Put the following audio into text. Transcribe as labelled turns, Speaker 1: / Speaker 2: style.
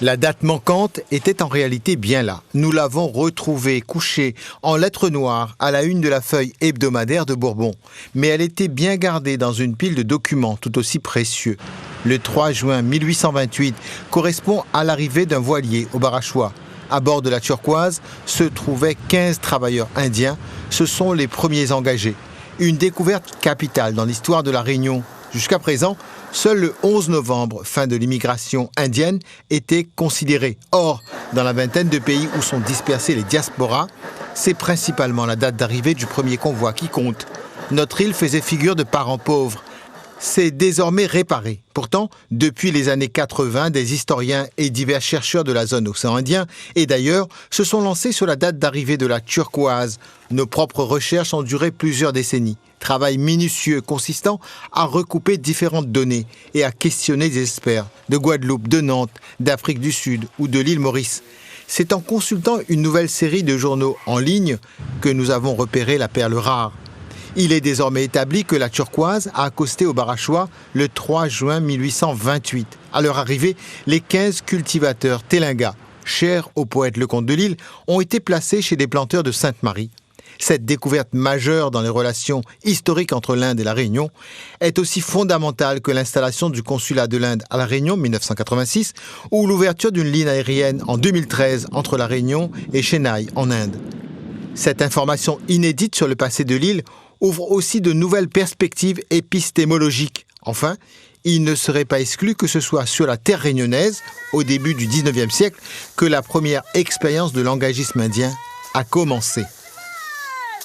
Speaker 1: La date manquante était en réalité bien là. Nous l'avons retrouvée couchée en lettres noires à la une de la feuille hebdomadaire de Bourbon. Mais elle était bien gardée dans une pile de documents tout aussi précieux. Le 3 juin 1828 correspond à l'arrivée d'un voilier au Barachois. À bord de la Turquoise se trouvaient 15 travailleurs indiens. Ce sont les premiers engagés. Une découverte capitale dans l'histoire de la Réunion. Jusqu'à présent, seul le 11 novembre, fin de l'immigration indienne, était considéré. Or, dans la vingtaine de pays où sont dispersées les diasporas, c'est principalement la date d'arrivée du premier convoi qui compte. Notre île faisait figure de parent pauvre. C'est désormais réparé. Pourtant, depuis les années 80, des historiens et divers chercheurs de la zone océan Indien et d'ailleurs se sont lancés sur la date d'arrivée de la Turquoise. Nos propres recherches ont duré plusieurs décennies. Travail minutieux consistant à recouper différentes données et à questionner des experts de Guadeloupe, de Nantes, d'Afrique du Sud ou de l'île Maurice. C'est en consultant une nouvelle série de journaux en ligne que nous avons repéré la perle rare. Il est désormais établi que la Turquoise a accosté au Barachois le 3 juin 1828. À leur arrivée, les 15 cultivateurs Télinga, chers au poète Lecomte de Lisle, ont été placés chez des planteurs de Sainte-Marie. Cette découverte majeure dans les relations historiques entre l'Inde et la Réunion est aussi fondamentale que l'installation du consulat de l'Inde à la Réunion 1986 ou l'ouverture d'une ligne aérienne en 2013 entre la Réunion et Chennai en Inde. Cette information inédite sur le passé de l'île ouvre aussi de nouvelles perspectives épistémologiques. Enfin, il ne serait pas exclu que ce soit sur la terre réunionnaise, au début du 19e siècle, que la première expérience de l'engagisme indien a commencé.